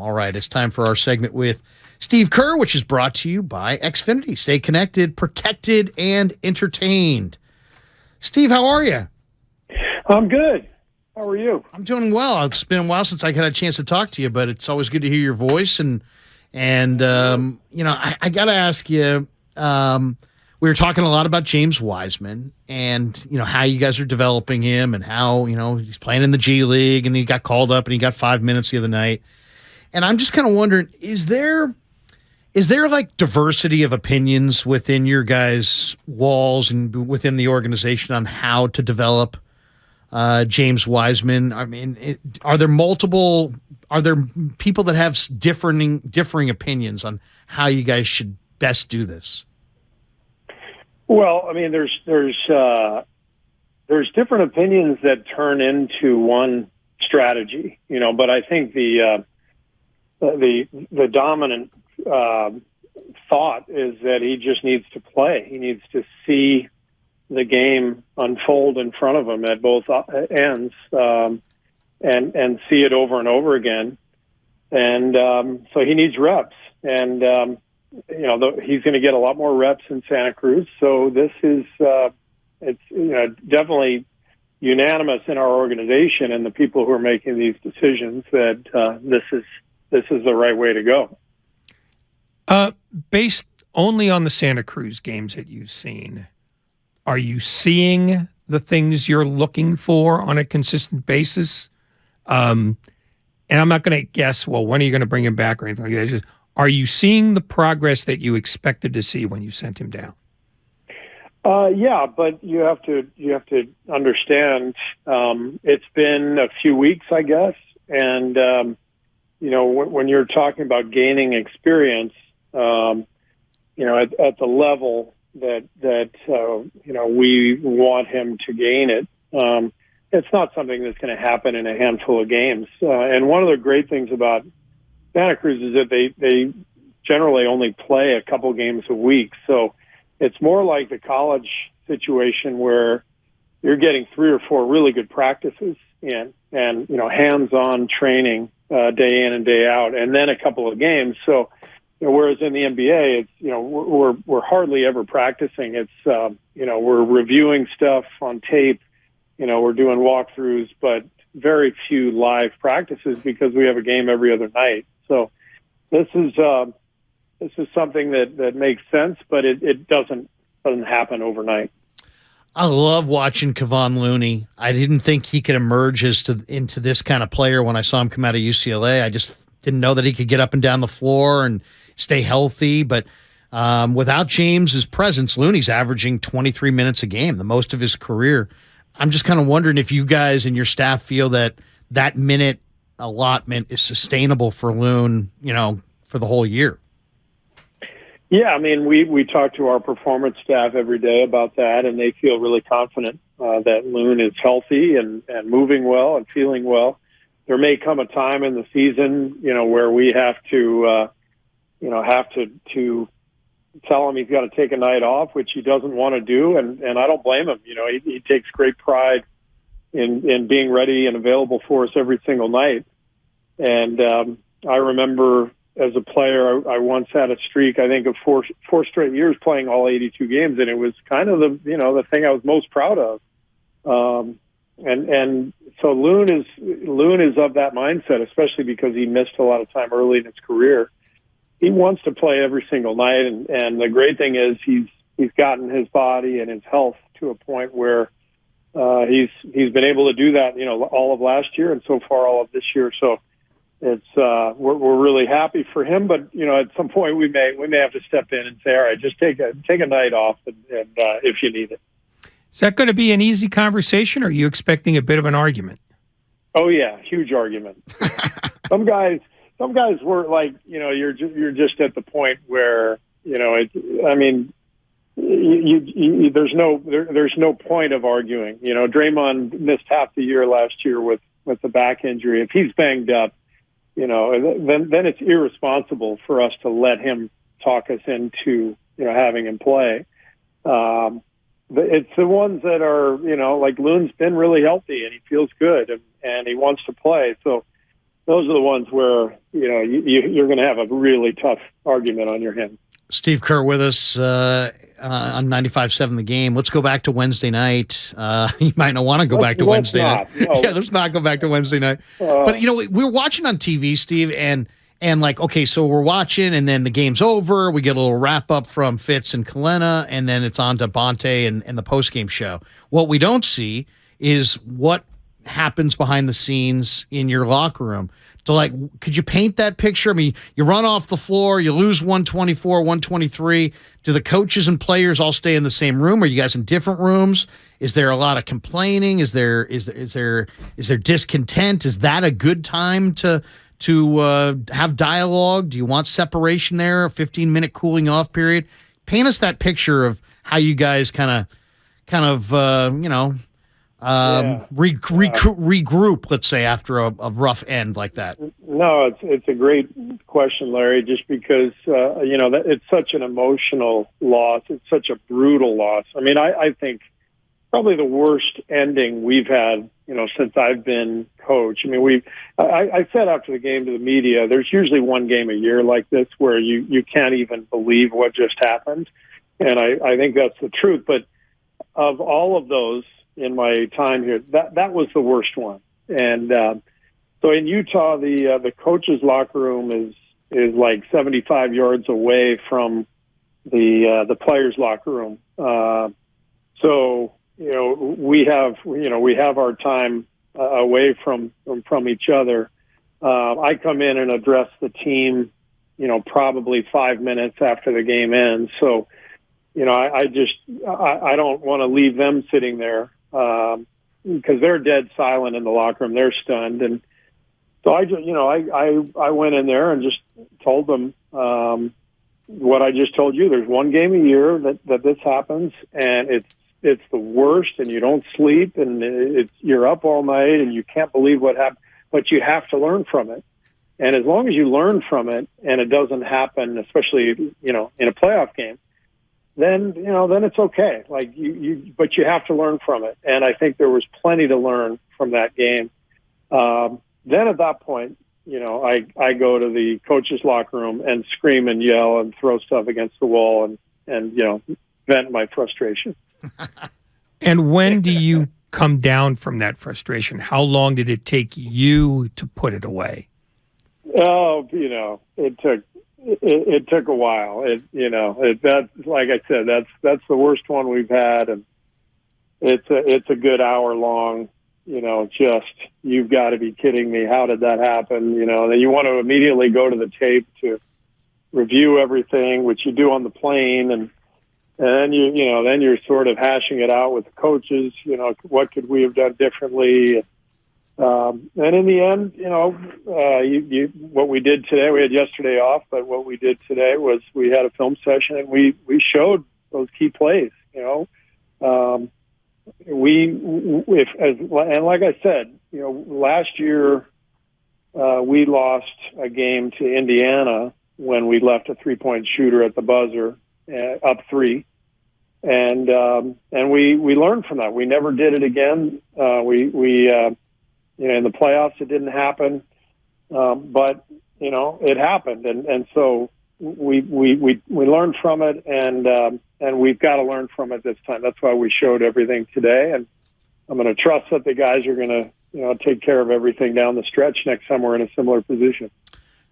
All right, it's time for our segment with Steve Kerr, which is brought to you by Xfinity. Stay connected, protected, and entertained. Steve, how are you? I'm good. How are you? I'm doing well. It's been a while since I got a chance to talk to you, but it's always good to hear your voice. And I got to ask you, we were talking a lot about James Wiseman and, how you guys are developing him and how, he's playing in the G League and he got called up and he got 5 minutes the other night. And I'm just kind of wondering, is there like diversity of opinions within your guys' walls and within the organization on how to develop James Wiseman? I mean, are there people that have differing opinions on how you guys should best do this? Well, I mean, there's different opinions that turn into one strategy, but I think the dominant thought is that he just needs to play. He needs to see the game unfold in front of him at both ends, and see it over and over again. And so he needs reps, and he's going to get a lot more reps in Santa Cruz. So this is it's definitely unanimous in our organization and the people who are making these decisions that this is the right way to go. Based only on the Santa Cruz games that you've seen, are you seeing the things you're looking for on a consistent basis? And I'm not going to guess, well, when are you going to bring him back or anything like that? Just, are you seeing the progress that you expected to see when you sent him down? Yeah, but you have to understand, it's been a few weeks, I guess. And, when you're talking about gaining experience, at the level that we want him to gain it, it's not something that's going to happen in a handful of games. And one of the great things about Santa Cruz is that they generally only play a couple games a week. So it's more like the college situation where you're getting 3 or 4 really good practices in and hands-on training day in and day out, and then a couple of games. So whereas in the NBA, it's we're hardly ever practicing. It's we're reviewing stuff on tape. We're doing walkthroughs, but very few live practices because we have a game every other night. So this is something that makes sense, but it doesn't happen overnight. I love watching Kevon Looney. I didn't think he could emerge into this kind of player when I saw him come out of UCLA. I just didn't know that he could get up and down the floor and stay healthy. But without James's presence, Looney's averaging 23 minutes a game, the most of his career. I'm just kind of wondering if you guys and your staff feel that minute allotment is sustainable for Loon, for the whole year. Yeah, I mean, we talk to our performance staff every day about that, and they feel really confident that Loon is healthy and moving well and feeling well. There may come a time in the season, where we have to tell him he's got to take a night off, which he doesn't want to do, and I don't blame him. He takes great pride in being ready and available for us every single night. And I remember as a player, I once had a streak, I think, of four straight years playing all 82 games, and it was kind of the thing I was most proud of. And so Loon is of that mindset, especially because he missed a lot of time early in his career. He wants to play every single night, and the great thing is he's gotten his body and his health to a point where he's been able to do that, all of last year and so far all of this year. So it's we're really happy for him, but at some point we may have to step in and say, all right, just take a night off, and if you need it. Is that going to be an easy conversation, or are you expecting a bit of an argument? Oh yeah, huge argument. Some guys were like, you're just at the point where there's no point of arguing. Draymond missed half the year last year with the back injury. If he's banged up, then it's irresponsible for us to let him talk us into having him play. It's the ones that are like Loon's been really healthy and he feels good and he wants to play. So those are the ones where, you're going to have a really tough argument on your hands. Steve Kerr with us on 95.7 The Game. Let's go back to Wednesday night. You might not want to go back to Wednesday night. No. Yeah, let's not go back to Wednesday night. But, we're watching on TV, Steve, and like, okay, so we're watching, and then the game's over. We get a little wrap-up from Fitz and Kalena, and then it's on to Bonte and the post-game show. What we don't see is what happens behind the scenes in your locker room. So, like, could you paint that picture? I mean, you run off the floor, you lose 124, 123. Do the coaches and players all stay in the same room? Are you guys in different rooms? Is there a lot of complaining? Is there discontent? Is that a good time to have dialogue? Do you want separation there? A 15-minute cooling off period? Paint us that picture of how you guys kind of regroup, let's say, after a rough end like that. No, it's a great question, Larry, just because, it's such an emotional loss. It's such a brutal loss. I mean, I think probably the worst ending we've had, since I've been coach. I mean, I said after the game to the media, there's usually one game a year like this where you can't even believe what just happened. And I think that's the truth. But of all of those in my time here, that was the worst one. And so in Utah, the coach's locker room is like 75 yards away from the players' locker room. So we have our time away from each other. I come in and address the team, probably 5 minutes after the game ends. So, I don't want to leave them sitting there because they're dead silent in the locker room. They're stunned. And so I went in there and just told them what I just told you. There's one game a year that this happens, and it's the worst, and you don't sleep, and you're up all night, and you can't believe what happened. But you have to learn from it. And as long as you learn from it, and it doesn't happen, especially in a playoff game, then it's okay. Like but you have to learn from it. And I think there was plenty to learn from that game. Then at that point, I go to the coach's locker room and scream and yell and throw stuff against the wall and vent my frustration. And when do you come down from that frustration? How long did it take you to put it away? Oh, it took a while. That's like I said, that's the worst one we've had, and it's a good hour long. Just you've got to be kidding me. How did that happen? Then you want to immediately go to the tape to review everything, which you do on the plane, and then then you're sort of hashing it out with the coaches. What could we have done differently? And in the end, what we did today, we had yesterday off, but what we did today was we had a film session and we showed those key plays. And like I said, last year we lost a game to Indiana when we left a 3-point shooter at the buzzer, up 3. And we learned from that. We never did it again. In the playoffs, it didn't happen, but it happened, and so we learned from it, and we've got to learn from it this time. That's why we showed everything today, and I'm going to trust that the guys are going to take care of everything down the stretch next time we're in a similar position.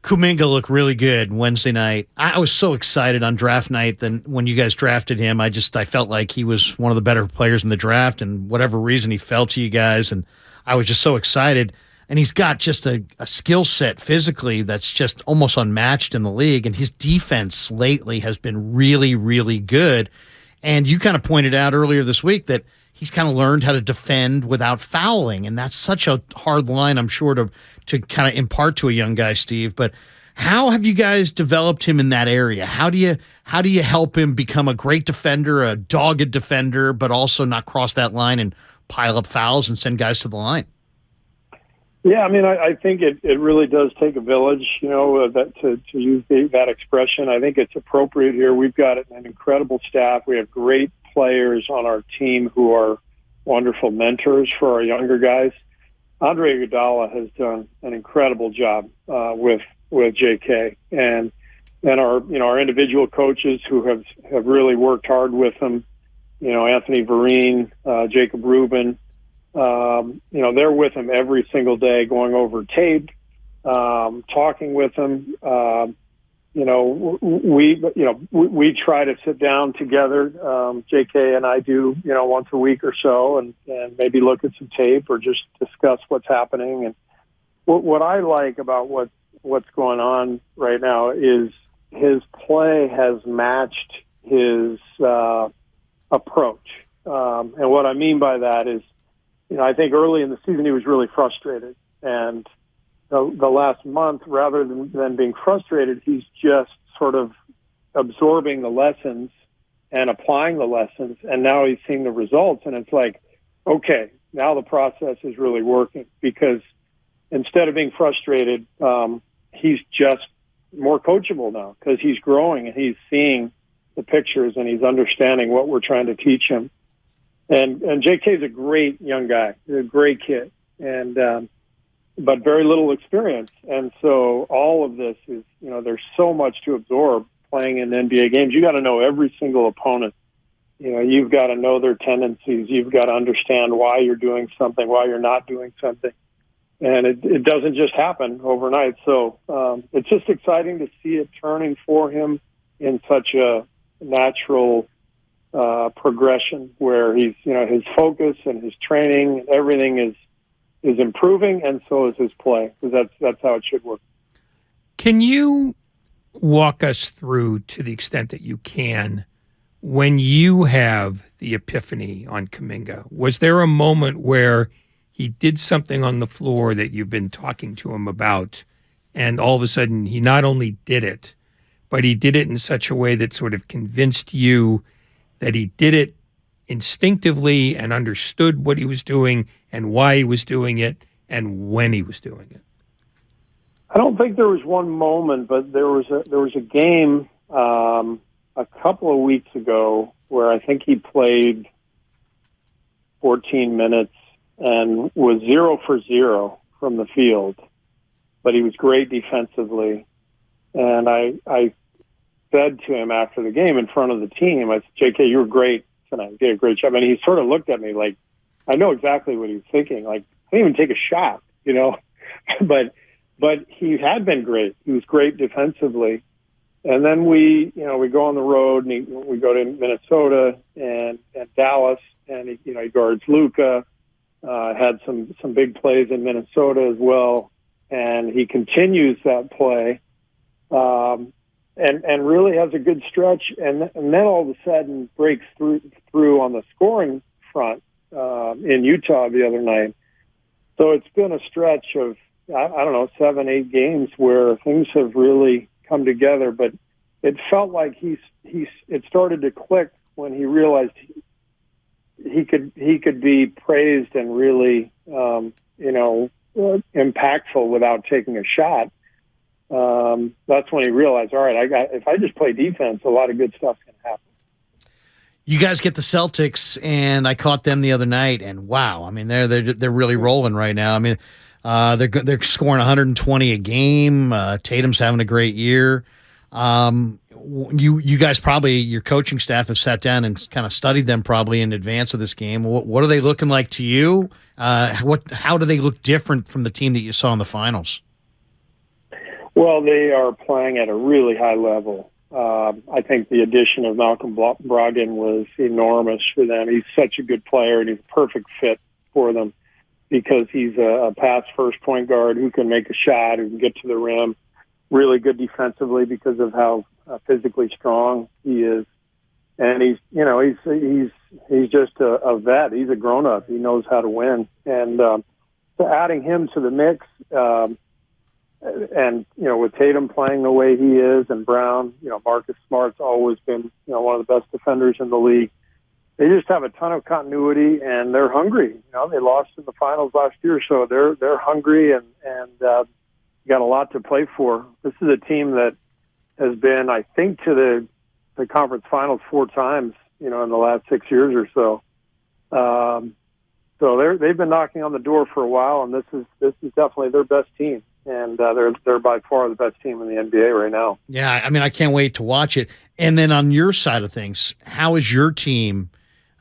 Kuminga looked really good Wednesday night. I was so excited on draft night than when you guys drafted him. I felt like he was one of the better players in the draft, and whatever reason he fell to you guys, and I was just so excited. And he's got just a skill set physically that's just almost unmatched in the league, and his defense lately has been really, really good. And you kind of pointed out earlier this week that he's kind of learned how to defend without fouling, and that's such a hard line, I'm sure, to kind of impart to a young guy, Steve. But how have you guys developed him in that area? How do you help him become a great defender, a dogged defender, but also not cross that line and pile up fouls and send guys to the line? Yeah, I mean, I think it really does take a village, that to use that expression. I think it's appropriate here. We've got an incredible staff. We have great players on our team who are wonderful mentors for our younger guys. Andre Iguodala has done an incredible job with JK, and our individual coaches who have really worked hard with him. Anthony Vereen, Jacob Rubin. They're with him every single day, going over tape, talking with him. We try to sit down together. JK and I do, once a week or so, and maybe look at some tape or just discuss what's happening. And what I like about what's going on right now is his play has matched his approach. And what I mean by that is, I think early in the season he was really frustrated, and the last month, rather than being frustrated, he's just sort of absorbing the lessons and applying the lessons, and now he's seeing the results, and it's like, okay, now the process is really working, because instead of being frustrated, he's just more coachable now, because he's growing and he's seeing the pictures and he's understanding what we're trying to teach him. And JK is a great young guy. He's a great kid, but very little experience. And so all of this is, there's so much to absorb playing in NBA games. You got to know every single opponent. You've got to know their tendencies. You've got to understand why you're doing something, why you're not doing something. And it doesn't just happen overnight. So it's just exciting to see it turning for him in such a natural progression where he's, his focus and his training and everything is improving, and so is his play, because that's how it should work. Can you walk us through, to the extent that you can, when you have the epiphany on Kuminga? Was there a moment where he did something on the floor that you've been talking to him about, and all of a sudden he not only did it, but he did it in such a way that sort of convinced you that he did it instinctively and understood what he was doing and why he was doing it and when he was doing it? I don't think there was one moment, but there was a game a couple of weeks ago where I think he played 14 minutes and was 0 for 0 from the field, but he was great defensively. And I said to him after the game in front of the team, I said, JK, you were great tonight. You did a great job. And he sort of looked at me like, I know exactly what he was thinking. Like, I didn't even take a shot, but he had been great. He was great defensively. And then we go on the road, and we go to Minnesota and Dallas, and he guards Luka. Had some big plays in Minnesota as well, and he continues that play, and really has a good stretch, and then all of a sudden breaks through on the scoring front in Utah the other night. So it's been a stretch of, I don't know, 7-8 games where things have really come together, but it felt like it started to click when he realized he could be praised and really impactful without taking a shot. That's when he realized, all right, if I just play defense, a lot of good stuff can happen. You guys get the Celtics, and I caught them the other night, and wow, I mean they're really rolling right now. I mean they're scoring 120 a game. Tatum's having a great year. You guys probably, your coaching staff, have sat down and kind of studied them probably in advance of this game. What are they looking like to you? How do they look different from the team that you saw in the finals? Well, they are playing at a really high level. I think the addition of Malcolm Brogdon was enormous for them. He's such a good player, and he's a perfect fit for them because he's a pass-first point guard who can make a shot, who can get to the rim, really good defensively because of how physically strong he is. And he's just a vet. He's a grown-up. He knows how to win. And so adding him to the mix, and with Tatum playing the way he is, and Brown, Marcus Smart's always been one of the best defenders in the league. They just have a ton of continuity, and they're hungry. They lost in the finals last year, so they're hungry and got a lot to play for. This is a team that has been, I think, to the conference finals 4 times, in the last 6 years or so. So they've been knocking on the door for a while, and this is definitely their best team, and they're by far the best team in the NBA right now. Yeah, I mean, I can't wait to watch it. And then on your side of things, how is your team?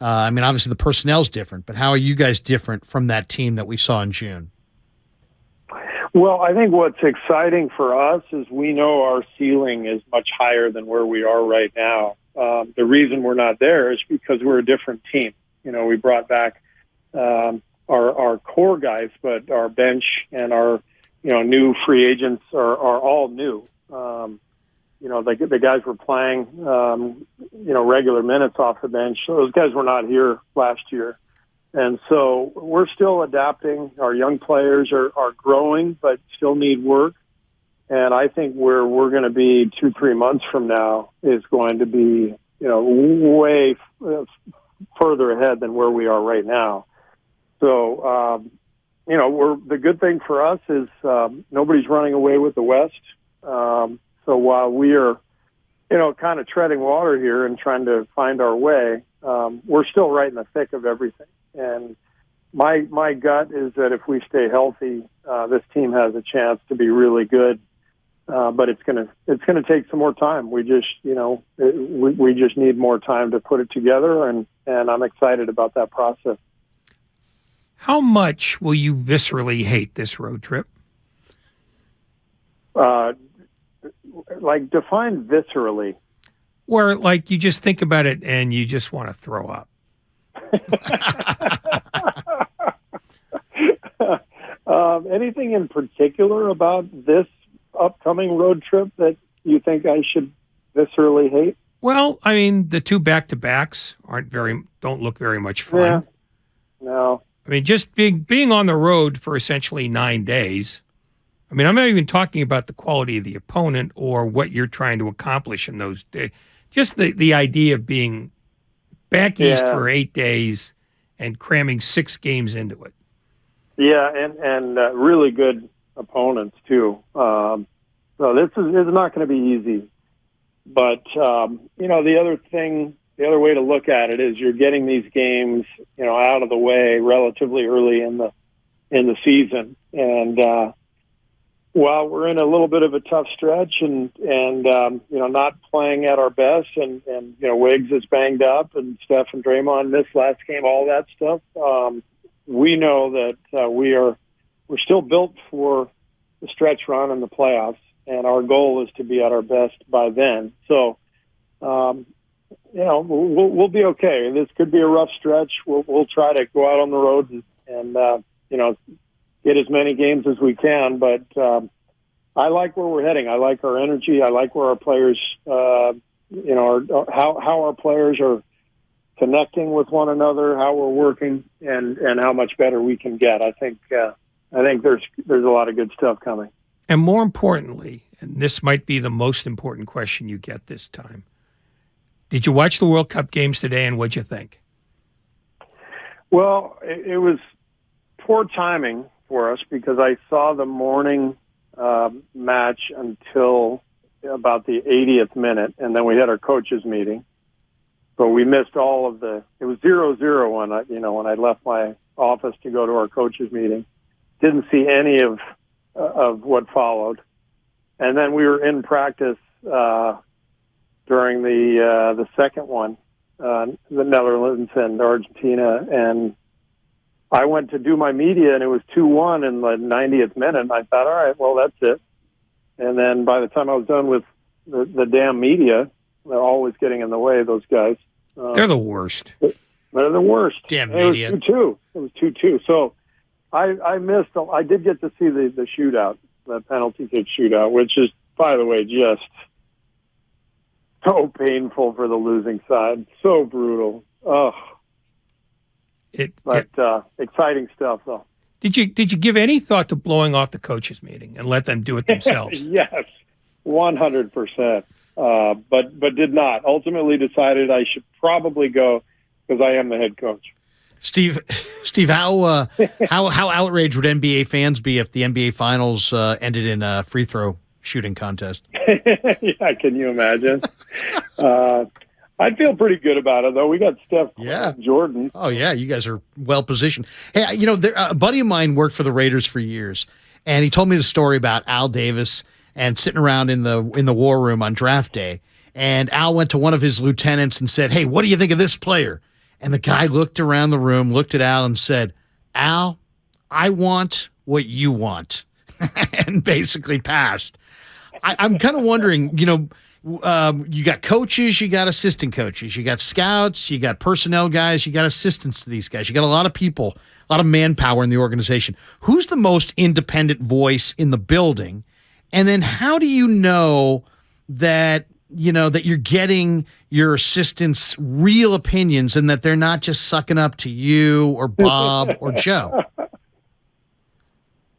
I mean, obviously the personnel's different, but how are you guys different from that team that we saw in June? Well, I think what's exciting for us is we know our ceiling is much higher than where we are right now. The reason we're not there is because we're a different team. You know, we brought back our core guys, but our bench and our new free agents are all new. The guys were playing regular minutes off the bench. Those guys were not here last year. And so we're still adapting. Our young players are growing, but still need work. And I think where we're going to be 2-3 months from now is going to be, way further ahead than where we are right now. So, the good thing for us is nobody's running away with the West. So while we are, kind of treading water here and trying to find our way, we're still right in the thick of everything. And my gut is that if we stay healthy, this team has a chance to be really good. But it's gonna take some more time. We just we just need more time to put it together, and I'm excited about that process. How much will you viscerally hate this road trip? Define viscerally. Where you just think about it and you just want to throw up. Anything in particular about this upcoming road trip that you think I should viscerally hate? Well, I mean, the 2 back-to-backs don't look very much fun. Yeah. No. I mean, just being on the road for essentially 9 days. I mean, I'm not even talking about the quality of the opponent or what you're trying to accomplish in those days. Just the idea of being back east for 8 days and cramming 6 games into it. Yeah, and really good opponents too. So this is not going to be easy. But the other way to look at it is you're getting these games, out of the way relatively early in the season, and while we're in a little bit of a tough stretch and not playing at our best, and Wiggs is banged up, and Steph and Draymond missed last game, all that stuff. We know that we're still built for the stretch run and the playoffs, and our goal is to be at our best by then. So, we'll be okay. This could be a rough stretch. We'll try to go out on the road and get as many games as we can. But I like where we're heading. I like our energy. I like where our players, how our players are connecting with one another, how we're working, and how much better we can get. I think there's a lot of good stuff coming. And more importantly, and this might be the most important question you get this time, did you watch the World Cup games today, and what'd you think? Well, it was poor timing for us because I saw the morning match until about the 80th minute, and then we had our coaches meeting. So we missed all of it was 0-0 when I left my office to go to our coaches meeting. Didn't see any of what followed. And then we were in practice during the second one, the Netherlands and Argentina, and I went to do my media, and it was 2-1 in the 90th minute, and I thought, all right, well, that's it. And then by the time I was done with the damn media, they're always getting in the way, those guys. They're the worst. They're the worst. Damn media. It was 2-2. So I missed. I did get to see the shootout, the penalty kick shootout, which is, by the way, just so painful for the losing side. So brutal. Ugh. Exciting stuff, though. Did you give any thought to blowing off the coaches meeting and let them do it themselves? Yes, 100%. But did not. Ultimately decided I should probably go because I am the head coach. Steve, how outraged would NBA fans be if the NBA Finals ended in a free throw shooting contest? Yeah, can you imagine? I feel pretty good about it, though. We got Steph, Yeah. Jordan. Oh, yeah, you guys are well positioned. Hey, a buddy of mine worked for the Raiders for years, and he told me the story about Al Davis and sitting around in the war room on draft day. And Al went to one of his lieutenants and said, "Hey, what do you think of this player?" And the guy looked around the room, looked at Al, and said, "Al, I want what you want," and basically passed. I'm kind of wondering, you got coaches, you got assistant coaches, you got scouts, you got personnel guys, you got assistants to these guys. You got a lot of people, a lot of manpower in the organization. Who's the most independent voice in the building? And then how do you know that you're getting your assistants' real opinions and that they're not just sucking up to you or Bob or Joe?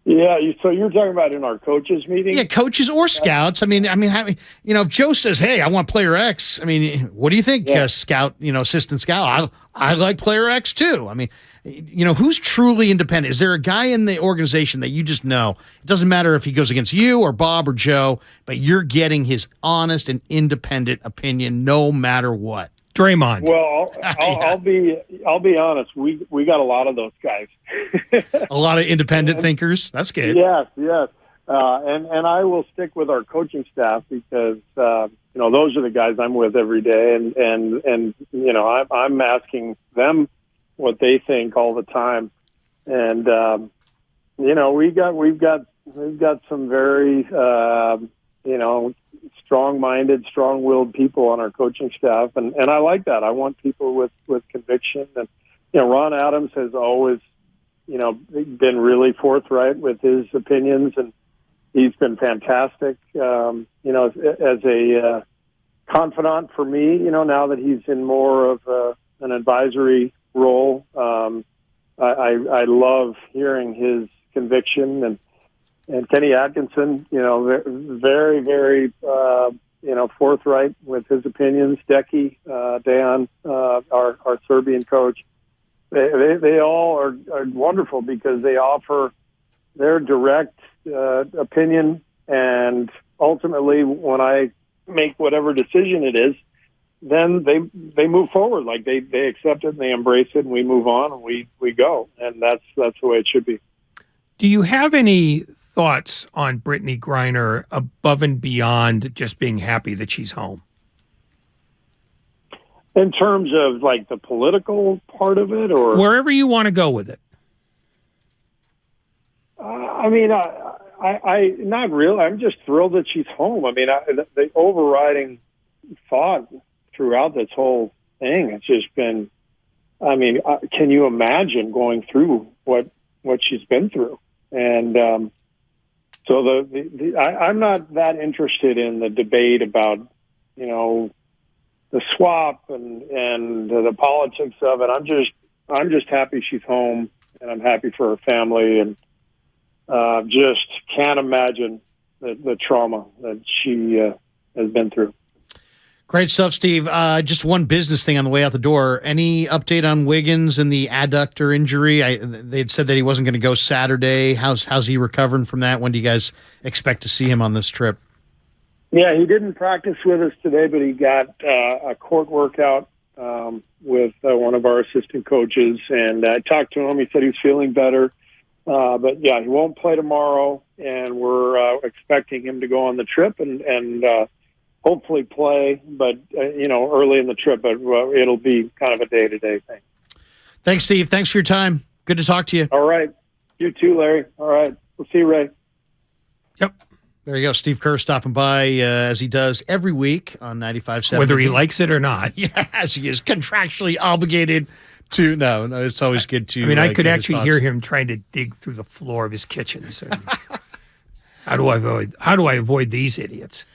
Yeah, so you're talking about in our coaches meeting? Yeah, coaches or scouts. I mean, if Joe says, "Hey, I want player X," I mean, what do you think, scout? Assistant scout. I like player X too. I mean, who's truly independent? Is there a guy in the organization that you just know? It doesn't matter if he goes against you or Bob or Joe, but you're getting his honest and independent opinion no matter what. Draymond. Well, I'll be honest. We got a lot of those guys. A lot of independent thinkers. That's good. Yes. And I will stick with our coaching staff because those are the guys I'm with every day, and I'm asking them what they think all the time, and we've got some very strong-minded, strong-willed people on our coaching staff, and I like that. I want people with conviction. And Ron Adams has always been really forthright with his opinions, and he's been fantastic. As a confidant for me, now that he's in more of an advisory role, I love hearing his conviction. And Kenny Atkinson, very, very, forthright with his opinions. Decky, Dan, our Serbian coach, they all are wonderful because they offer their direct opinion. And ultimately, when I make whatever decision it is, then they move forward. Like they accept it and they embrace it, and we move on and we go. And that's the way it should be. Do you have any thoughts on Brittney Griner above and beyond just being happy that she's home? In terms of like the political part of it, or wherever you want to go with it. I not really. I'm just thrilled that she's home. I mean, the overriding thought throughout this whole thing has just been, can you imagine going through what she's been through? And so I'm not that interested in the debate about, the swap and the politics of it. I'm just happy she's home, and I'm happy for her family, and just can't imagine the trauma that she has been through. Great stuff, Steve. Just one business thing on the way out the door. Any update on Wiggins and the adductor injury? They had said that he wasn't going to go Saturday. How's he recovering from that? When do you guys expect to see him on this trip? Yeah, he didn't practice with us today, but he got a court workout with one of our assistant coaches, and I talked to him. He said he was feeling better, but yeah, he won't play tomorrow, and we're expecting him to go on the trip and hopefully play, but early in the trip. But it'll be kind of a day-to-day thing. Thanks, Steve. Thanks for your time. Good to talk to you. All right, you too, Larry. All right, we'll see you, Ray. Yep. There you go. Steve Kerr stopping by as he does every week on 95.7. Whether he likes it or not. Yes, he is contractually obligated to. No, it's always good to. I could actually hear him trying to dig through the floor of his kitchen. So how do I avoid these idiots?